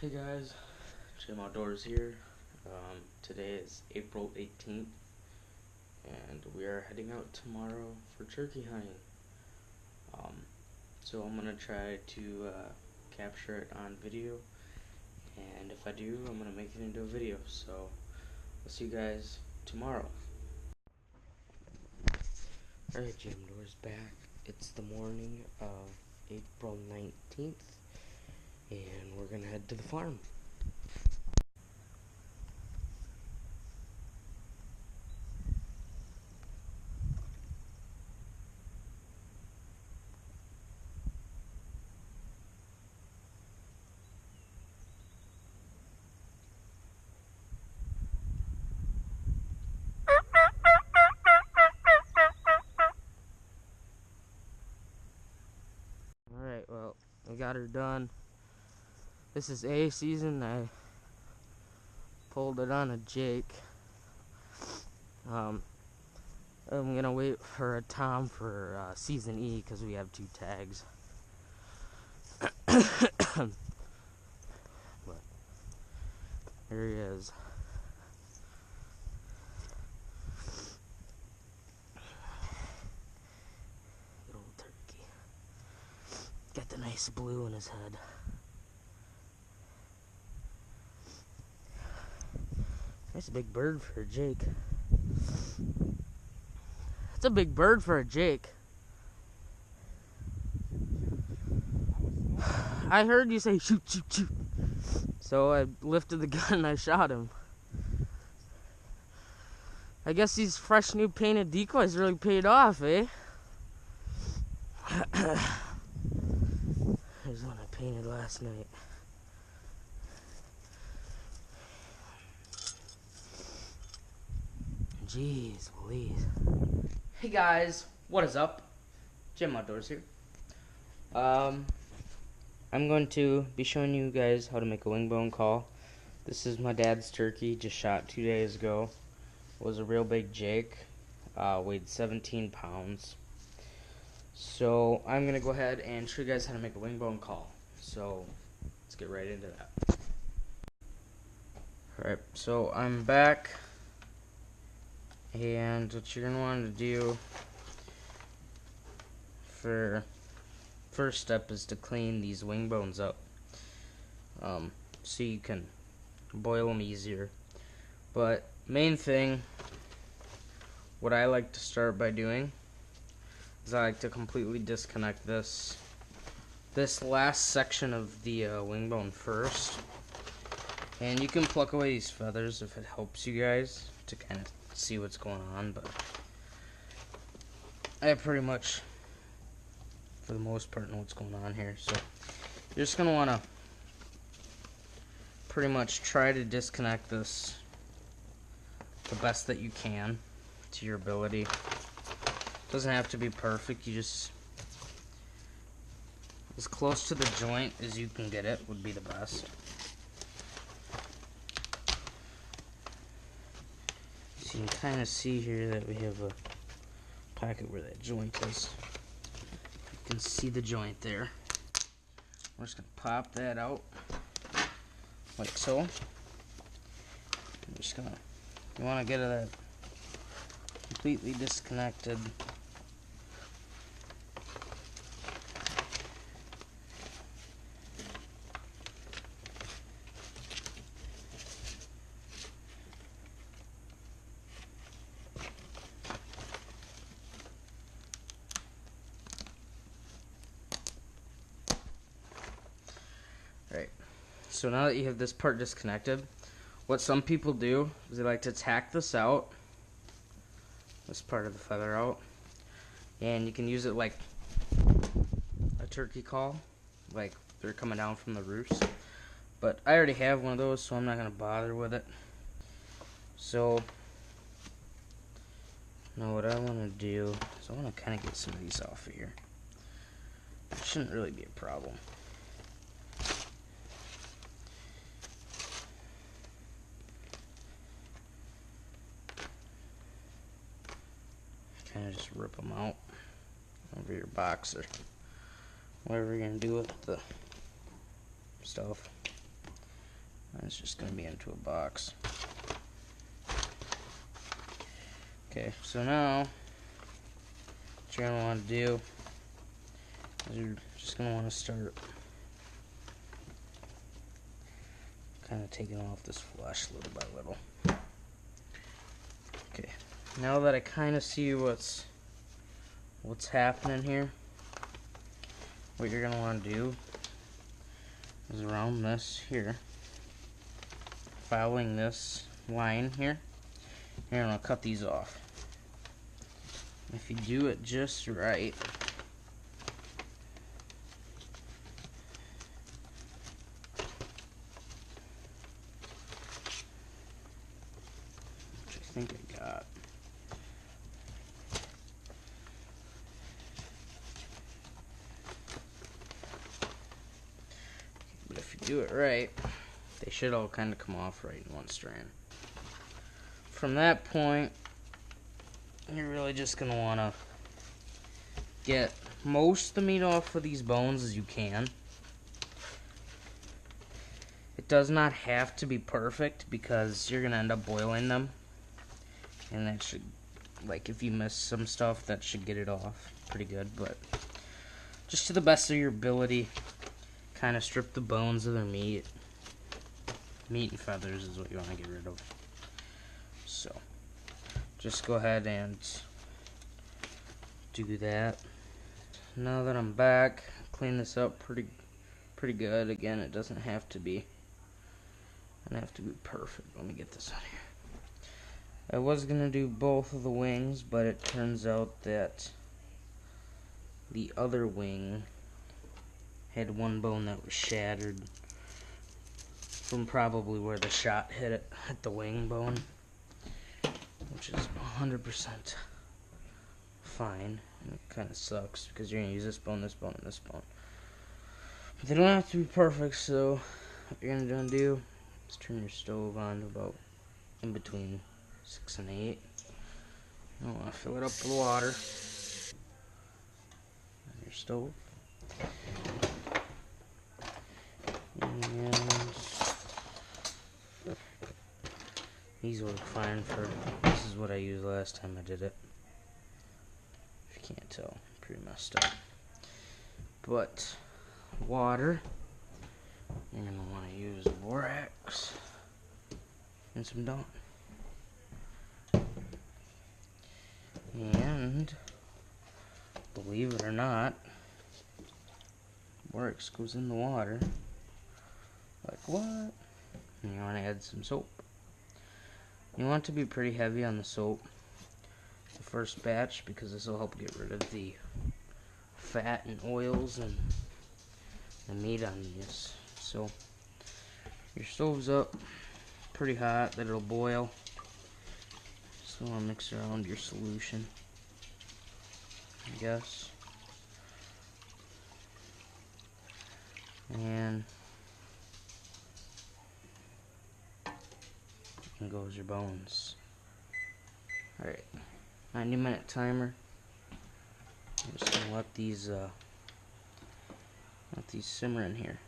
Hey guys, Jim Outdoors here. Today is April 18th and we are heading out tomorrow for turkey hunting. So I'm going to try to capture it on video, and if I do, I'm going to make it into a video. So I'll see you guys tomorrow. Alright, Jim Outdoors back. It's the morning of April 19th and we're going to head to the farm. Alright, well, I got her done. This is A season. I pulled it on a Jake. I'm gonna wait for a Tom for season E because we have 2 tags. But here he is. Good old turkey. Got the nice blue in his head. That's a big bird for a Jake. That's a big bird for a Jake. I heard you say shoot, shoot, shoot. So I lifted the gun and I shot him. I guess these fresh new painted decoys really paid off, eh? There's one I painted last night. Jeez Louise. Hey guys, what is up? Jim Outdoors here. I'm going to be showing you guys how to make a wingbone call. This is my dad's turkey, just shot 2 days ago. It was a real big Jake, weighed 17 pounds. So I'm going to go ahead and show you guys how to make a wingbone call. So let's get right into that. Alright, so I'm back. And what you're going to want to do for first step is to clean these wing bones up, so you can boil them easier. But main thing, what I like to start by doing is I like to completely disconnect this last section of the wing bone first. And you can pluck away these feathers if it helps you guys to kind of see what's going on, but I pretty much, for the most part, know what's going on here. So you're just gonna want to pretty much try to disconnect this the best that you can to your ability. Doesn't have to be perfect. You just, as close to the joint as you can get it would be the best. So you can kind of see here that we have a pocket where that joint is. You can see the joint there. We're just going to pop that out like so. I'm just going to, you want to get that completely disconnected. Right, so now that you have this part disconnected, what some people do is they like to tack this out, this part of the feather out, and you can use it like a turkey call, like they're coming down from the roost. But I already have one of those, so I'm not going to bother with it. So now what I want to do is I want to kind of get some of these off of here. It shouldn't really be a problem. Kind of just rip them out over your box or whatever you're going to do with the stuff. And it's just going to be into a box. Okay, so now what you're going to want to do is you're just going to want to start kind of taking off this flesh little by little. Okay, now that I kind of see what's happening here, what you're going to want to do is around this here, following this line here, you're going to cut these off. If you do it just right, which I think I got. But if you do it right, they should all kind of come off right in one strand. From that point, you're really just going to want to get most of the meat off of these bones as you can. It does not have to be perfect because you're going to end up boiling them. And that should, like, if you miss some stuff, that should get it off pretty good. But just to the best of your ability, kind of strip the bones of their meat. Meat and feathers is what you want to get rid of. So just go ahead and do that. Now that I'm back, clean this up pretty good. Again, it doesn't have to be perfect. Let me get this out of here. I was gonna do both of the wings, but it turns out that the other wing had one bone that was shattered from probably where the shot hit the wing bone, which is 100% fine. And it kind of sucks because you're gonna use this bone, this bone, and this bone. But they don't have to be perfect, so what you're gonna do is turn your stove on to about in between 6 and 8. You want to fill it up with water on your stove. And these work fine for, this is what I used last time I did it. If you can't tell, I'm pretty messed up. But water, you're going to want to use borax and some Dawn. And believe it or not, borax goes in the water. Like what? And you want to add some soap. You want to be pretty heavy on the soap the first batch because this will help get rid of the fat and oils and the meat on these. So your stove's up pretty hot that it'll boil. So I'll mix around your solution, I guess. And goes your bones. Alright, 90-minute timer. I'm just gonna let these simmer in here.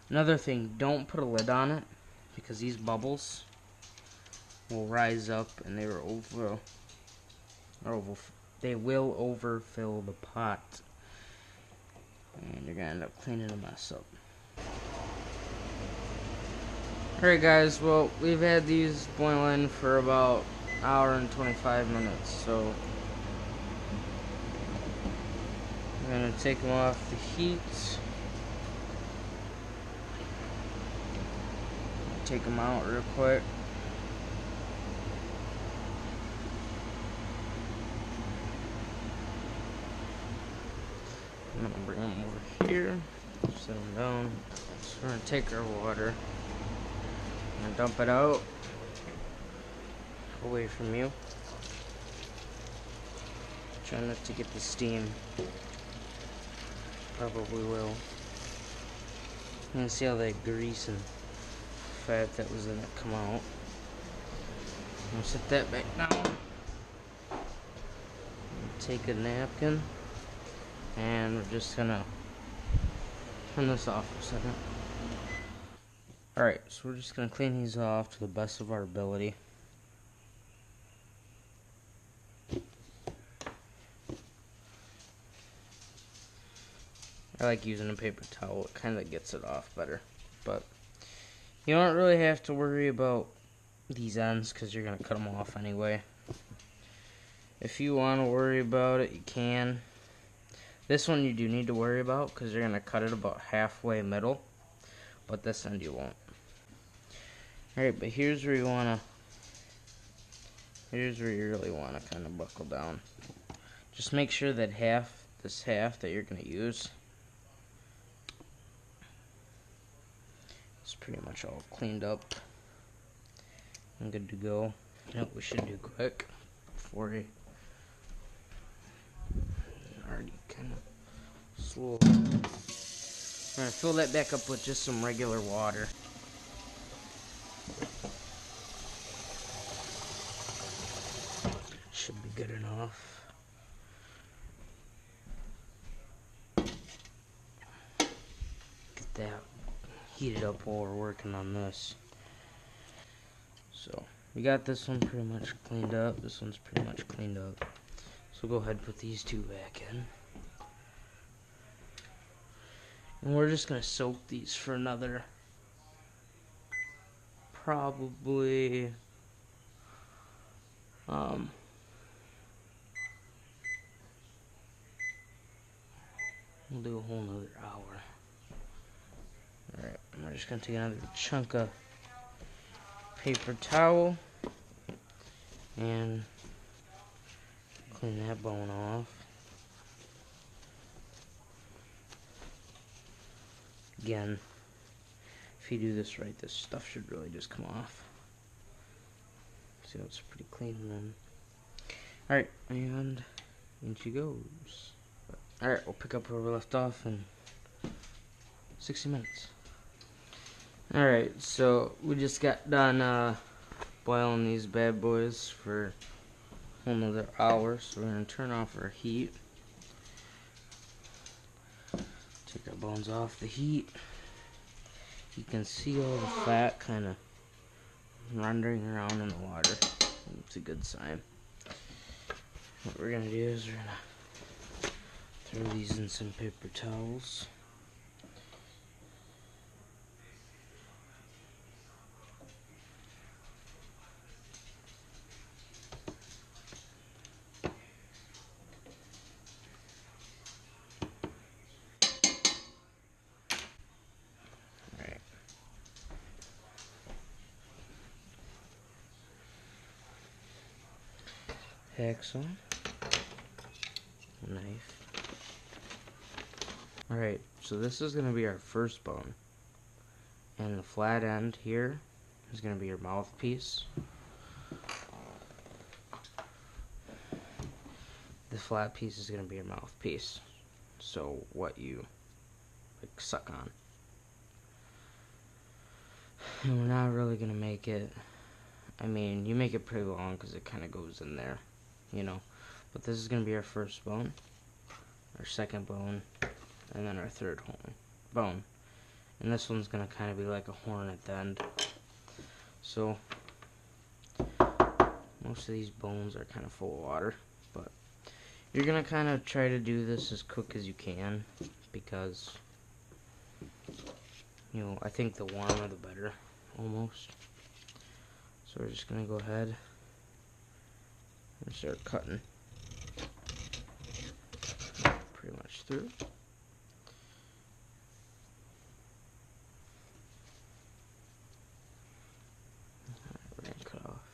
Another thing, don't put a lid on it because these bubbles will rise up and they will overfill the pot, and you're gonna end up cleaning a mess up. Alright guys, well, we've had these boiling for about an hour and 25 minutes, so I'm going to take them off the heat, take them out real quick. I'm going to bring them over here, set them down. So we're going to take our water and dump it out away from you. Try not to get the steam. Probably will. You can see how that grease and fat that was in it come out. I'm gonna set that back down. Take a napkin and we're just gonna turn this off for a second. Alright, so we're just going to clean these off to the best of our ability. I like using a paper towel. It kind of gets it off better. But you don't really have to worry about these ends because you're going to cut them off anyway. If you want to worry about it, you can. This one you do need to worry about because you're going to cut it about halfway middle. But this end you won't. Alright, but here's where you really want to kind of buckle down. Just make sure that this half that you're going to use is pretty much all cleaned up and good to go. You know what we should do quick before we already kind of slow. We're going to fill that back up with just some regular water. Should be good enough. Get that heated up while we're working on this. So we got this one pretty much cleaned up. This one's pretty much cleaned up. So go ahead and put these two back in. And we're just going to soak these for another probably we'll do a whole nother hour. Alright, we're just going to take another chunk of paper towel and clean that bone off. Again, if you do this right, this stuff should really just come off. See how it's pretty clean then. Alright, and in she goes. Alright, we'll pick up where we left off in 60 minutes. Alright, so we just got done boiling these bad boys for another hour, so we're going to turn off our heat. Take our bones off the heat. You can see all the fat kind of wandering around in the water. It's a good sign. What we're going to do is we're going to throw these in some paper towels. Hacksaw, knife. Alright, so this is going to be our first bone. And the flat end here is going to be your mouthpiece. The flat piece is going to be your mouthpiece. So what you like suck on. And we're not really going to make it, I mean, you make it pretty long because it kind of goes in there. You know, but this is going to be our first bone, our second bone, and then our third bone. And this one's going to kind of be like a horn at the end. So, most of these bones are kind of full of water, but you're going to kind of try to do this as quick as you can, because, you know, I think the warmer the better, almost. So we're just going to go ahead and start cutting pretty much through. Alright, we're gonna cut off.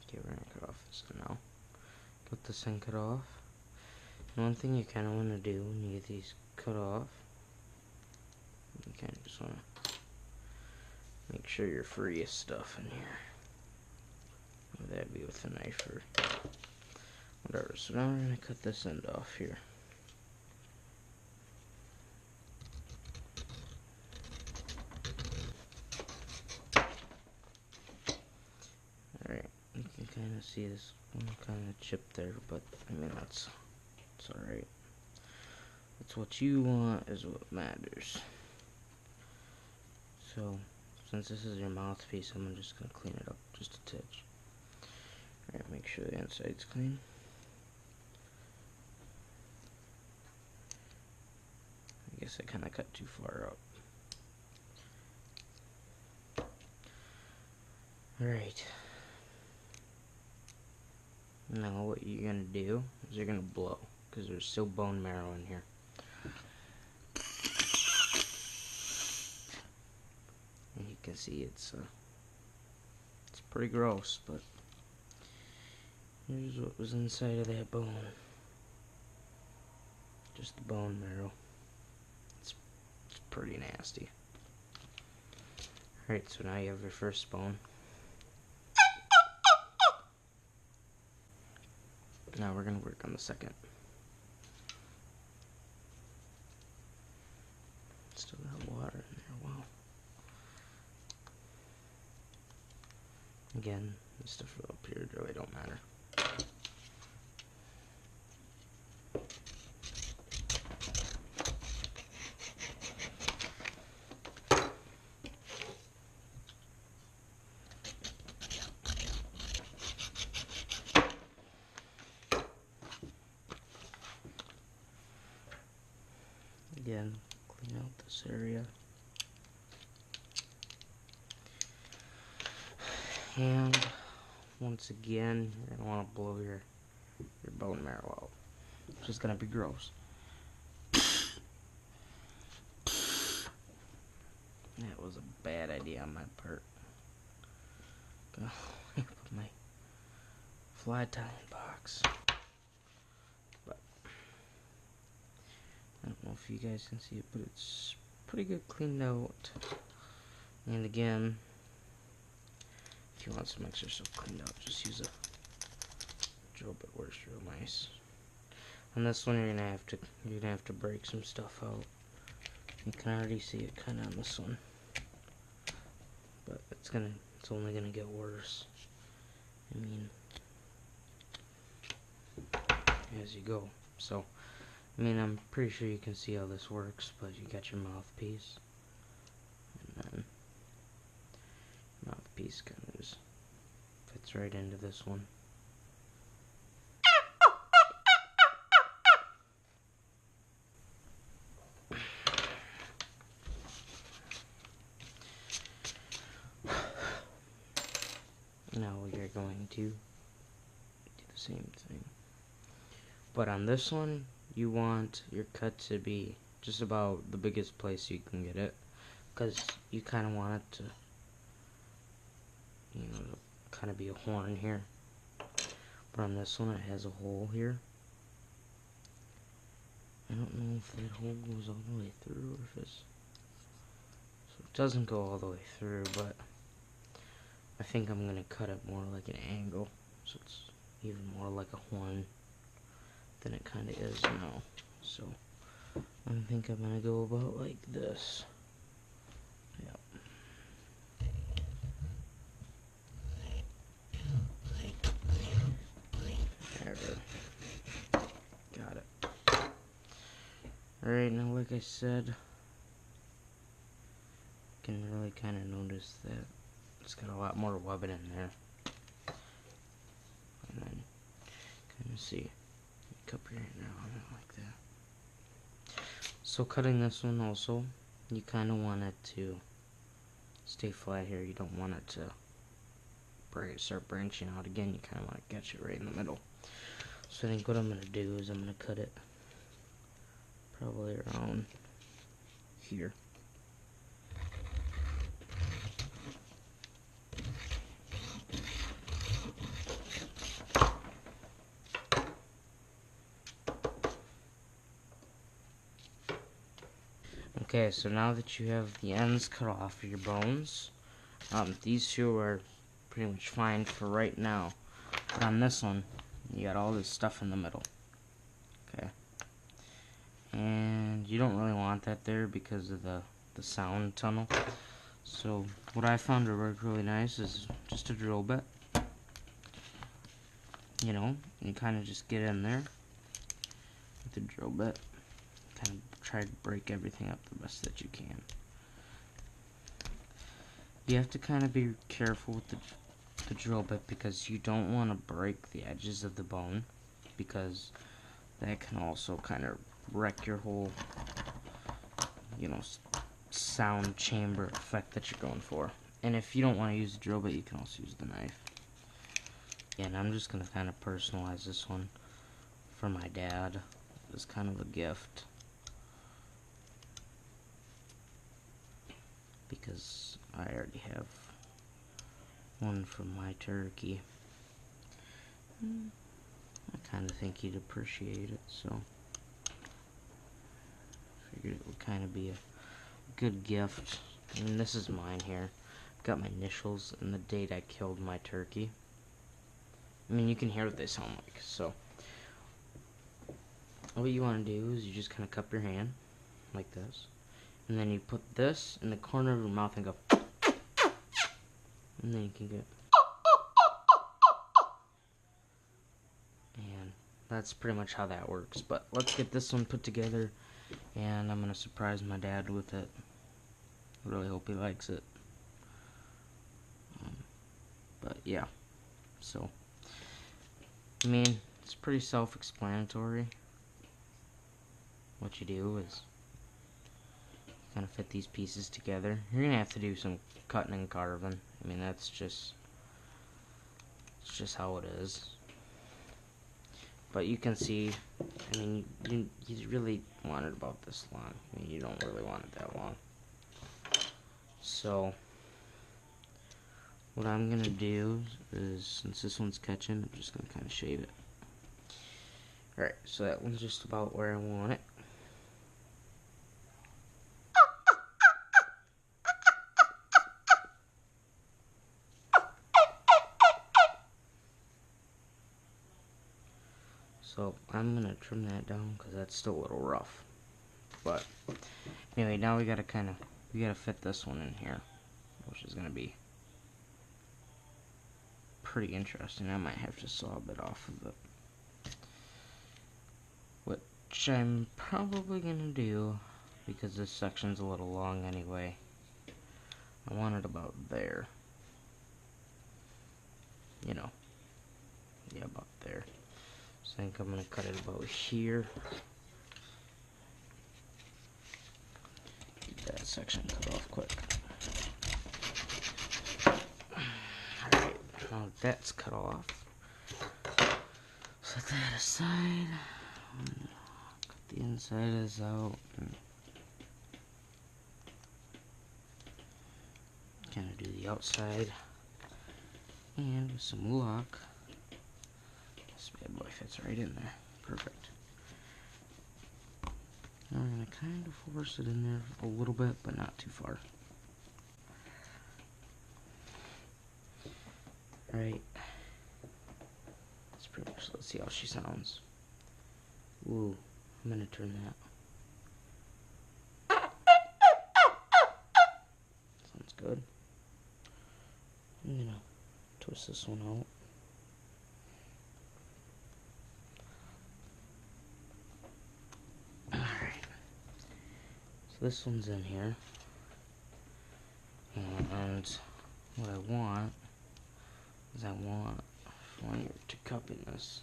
Okay, we're gonna cut off this one now. Got this thing cut off. And one thing you kind of want to do when you get these cut off, you kind of just want to make sure you're free of stuff in here. Whether that be with a knife or whatever. So now we're going to cut this end off here. Alright, you can kind of see this one kind of chip there, but I mean, it's alright. It's what you want is what matters. So, since this is your mouthpiece, I'm just going to clean it up just a touch. Alright, make sure the inside's clean. I guess I kind of cut too far up. Alright. Now what you're going to do is you're going to blow, because there's still bone marrow in here. And you can see it's pretty gross, but here's what was inside of that bone. Just the bone marrow. It's pretty nasty. Alright, so now you have your first bone. Now we're going to work on the second. Still got water in there, wow. Again, this stuff up here really don't matter. Again, clean out this area. And once again, you're going to want to blow your bone marrow out, which is going to be gross. That was a bad idea on my part. Go put my fly tying box. But I don't know if you guys can see it, but it's pretty good cleaned out. And again, if you want some extra stuff cleaned out, just use a drill bit works real nice. On this one, you're gonna have to break some stuff out. You can already see it kind of on this one, but it's only gonna get worse. I mean, as you go. So, I mean, I'm pretty sure you can see how this works, but you got your mouthpiece, and then mouthpiece kind of just fits right into this one. Now you're going to do the same thing, but on this one you want your cut to be just about the biggest place you can get it, because you kind of want it to, you know, kind of be a horn here. But on this one, it has a hole here. I don't know if that hole goes all the way through, or if it's, so it doesn't go all the way through, but I think I'm gonna cut it more like an angle, so it's even more like a horn than it kind of is now. So I think I'm gonna go about like this. Yep. There. Got it. Alright, now like I said, you can really kind of notice that it's got a lot more webbing in there. And then kind of see, cup your hand around it like that. So cutting this one also, you kind of want it to stay flat here. You don't want it to start branching out again. You kind of want to catch it right in the middle. So I think what I'm going to do is I'm going to cut it probably around here. Okay, so now that you have the ends cut off of your bones, these two are pretty much fine for right now. But on this one, you got all this stuff in the middle. Okay. And you don't really want that there because of the sound tunnel. So what I found to work really nice is just a drill bit. You know, you kind of just get in there with the drill bit, kind of try to break everything up the best that you can. You have to kind of be careful with the drill bit because you don't want to break the edges of the bone, because that can also kind of wreck your whole, you know, sound chamber effect that you're going for. And if you don't want to use the drill bit, you can also use the knife. And I'm just going to kind of personalize this one for my dad as kind of a gift, because I already have one from my turkey. I kind of think he'd appreciate it, so figured it would kind of be a good gift. I mean, this is mine here. I've got my initials and the date I killed my turkey. I mean, you can hear what they sound like, so what you want to do is you just kind of cup your hand like this, and then you put this in the corner of your mouth and go, and then you can get, and that's pretty much how that works. But let's get this one put together, and I'm gonna surprise my dad with it. I really hope he likes it. But yeah, so I mean, it's pretty self-explanatory. What you do is kind of fit these pieces together. You're gonna have to do some cutting and carving. I mean, it's just how it is. But you can see, I mean, you really want it about this long. I mean, you don't really want it that long. So what I'm gonna do is, since this one's catching, I'm just gonna kind of shave it. Alright, so that one's just about where I want it. So I'm gonna trim that down because that's still a little rough. But anyway, now we gotta fit this one in here, which is gonna be pretty interesting. I might have to saw a bit off of it, which I'm probably gonna do because this section's a little long anyway. I want it about there. You know, yeah, about there. So I think I'm gonna cut it about here. Get that section cut off quick. Alright, now that's cut off. Set that aside. Cut the inside of this out. Kind of do the outside. And with some luck, this bad boy fits right in there. Perfect. Now we're going to kind of force it in there a little bit, but not too far. Right. That's pretty much, let's see how she sounds. Ooh, I'm going to turn that. Sounds good. I'm going to twist this one out. Alright. So this one's in here. And what I want is I want you to cupping this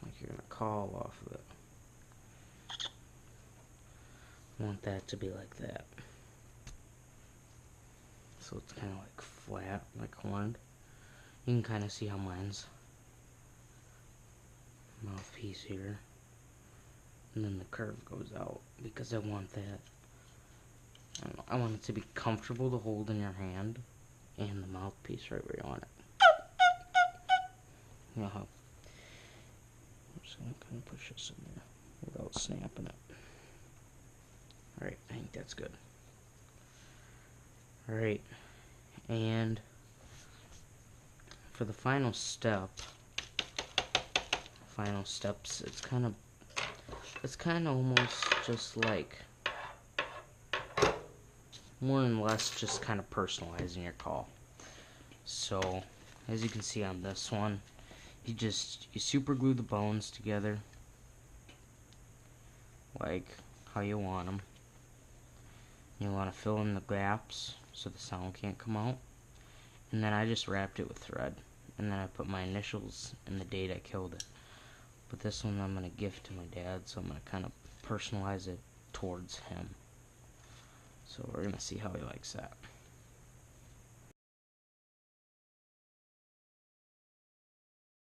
like you're going to call off of it. I want that to be like that. So it's kind of like flat, like horned. You can kind of see how mine's mouthpiece here. And then the curve goes out because I want that. I don't know, I want it to be comfortable to hold in your hand and the mouthpiece right where you want it. You know how I'm just going to kind of push this in there without snapping it. Alright, I think that's good. Alright, and for the final steps, it's kind of almost just like more and less just kind of personalizing your call. So as you can see on this one, you super glue the bones together like how you want them. You want to fill in the gaps so the sound can't come out. And then I just wrapped it with thread. And then I put my initials and the date I killed it. But this one I'm going to gift to my dad, so I'm going to kind of personalize it towards him. So we're going to see how he likes that.